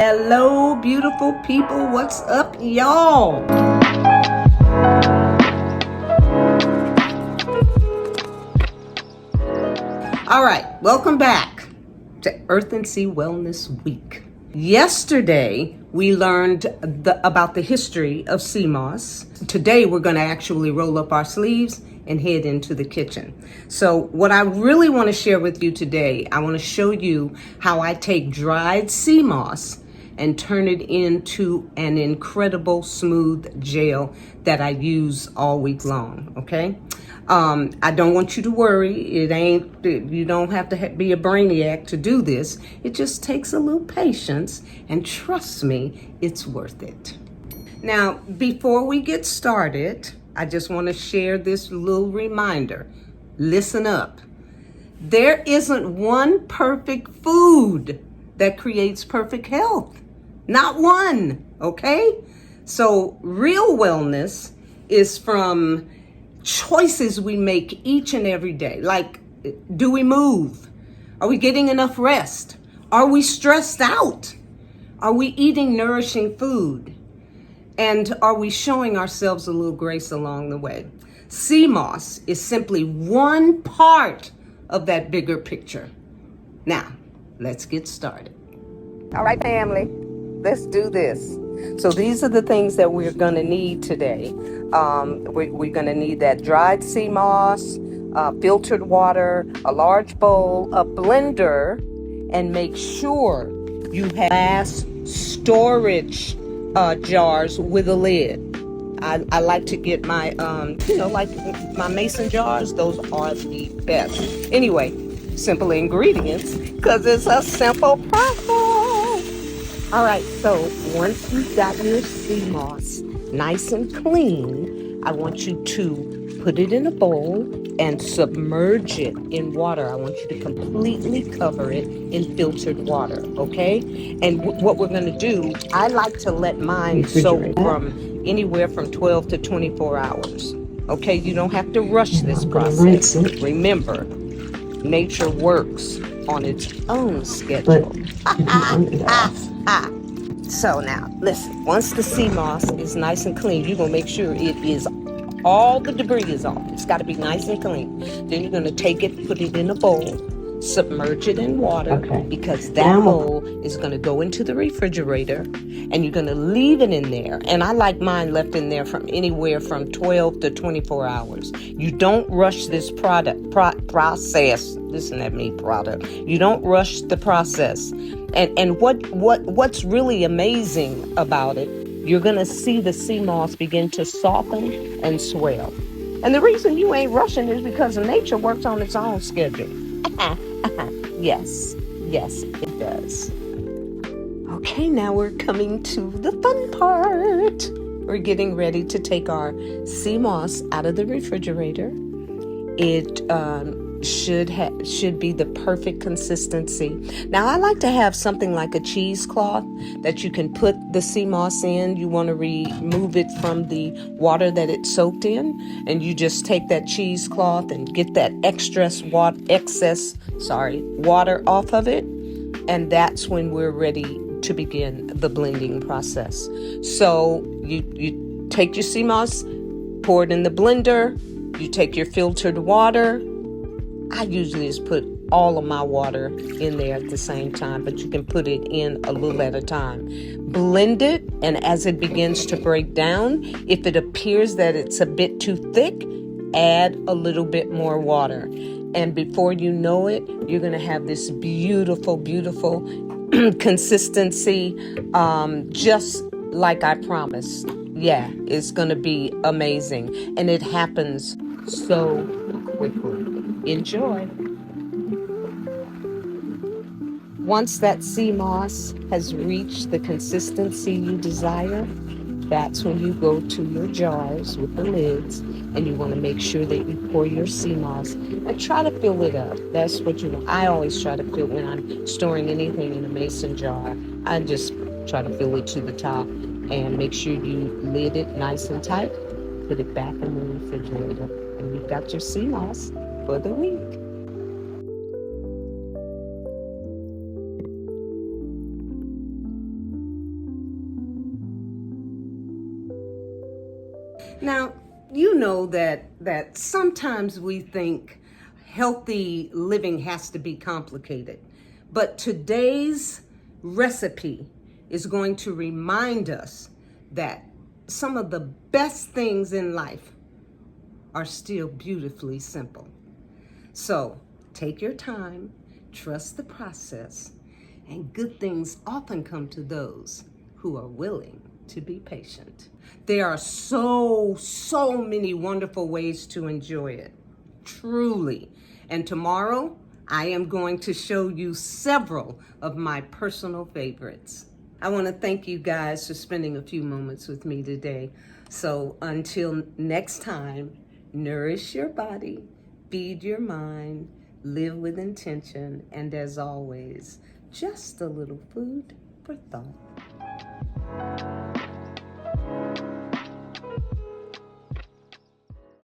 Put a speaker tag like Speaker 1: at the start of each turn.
Speaker 1: Hello, beautiful people. What's up, y'all? All right, welcome back to Earth and Sea Wellness Week. Yesterday, we learned about the history of sea moss. Today, we're going to actually roll up our sleeves and head into the kitchen. So what I really want to share with you today, I want to show you how I take dried sea moss and turn it into an incredible smooth gel that I use all week long, okay? I don't want you to worry. You don't have to be a brainiac to do this. It just takes a little patience, and trust me, it's worth it. Now, before we get started, I just want to share this little reminder. Listen up. There isn't one perfect food that creates perfect health. Not one, okay? So real wellness is from choices we make each and every day. Like, do we move? Are we getting enough rest? Are we stressed out? Are we eating nourishing food? And are we showing ourselves a little grace along the way? Sea moss is simply one part of that bigger picture. Now, let's get started. All right, family, let's do this. So these are the things that we're going to need today. We're going to need that dried sea moss, filtered water, a large bowl, a blender, and make sure you have glass storage jars with a lid. I like to get my, like my mason jars. Those are the best. Anyway, simple ingredients, because it's a simple process. All right, so once you've got your sea moss nice and clean, I want you to put it in a bowl and submerge it in water. I want you to completely cover it in filtered water, okay? And what we're going to do, I like to let mine soak from anywhere from 12 to 24 hours. Okay, you don't have to rush this process. Remember, nature works on its own schedule. So now, listen, once the sea moss is nice and clean, you're going to make sure it is all the debris is off. It's got to be nice and clean. Then you're going to take it, put it in a bowl, submerge it in water, because that bowl is going to go into the refrigerator, and you're going to leave it in there. And I like mine left in there from anywhere from 12 to 24 hours. You don't rush this process. Listen at me, product. You don't rush the process. And what's really amazing about it, you're going to see the sea moss begin to soften and swell. And the reason you ain't rushing is because nature works on its own schedule. Yes, it does. Okay, now we're coming to the fun part. We're getting ready to take our sea moss out of the refrigerator. It should be the perfect consistency. Now, I like to have something like a cheesecloth that you can put the sea moss in. You want to remove it from the water that it's soaked in, and you just take that cheesecloth and get that excess water off of it, and that's when we're ready to begin the blending process. So you take your sea moss, pour it in the blender, you take your filtered water. I usually just put all of my water in there at the same time, but you can put it in a little at a time. Blend it, and as it begins to break down, if it appears that it's a bit too thick, add a little bit more water. And before you know it, you're going to have this beautiful, beautiful consistency, just like I promised. Yeah, it's going to be amazing. And it happens so quickly. Enjoy. Once that sea moss has reached the consistency you desire, that's when you go to your jars with the lids, and you want to make sure that you pour your sea moss and try to fill it up. That's what you want. I always try to fill, when I'm storing anything in a mason jar, I just try to fill it to the top, and make sure you lid it nice and tight. Put it back in the refrigerator, and you've got your sea moss for the week. Now, you know that sometimes we think healthy living has to be complicated. But today's recipe is going to remind us that some of the best things in life are still beautifully simple. So, take your time, trust the process, and good things often come to those who are willing to be patient. There are so many wonderful ways to enjoy it, truly. And tomorrow, I am going to show you several of my personal favorites. I want to thank you guys for spending a few moments with me today. So until next time, nourish your body, feed your mind, live with intention, and as always, just a little food for thought.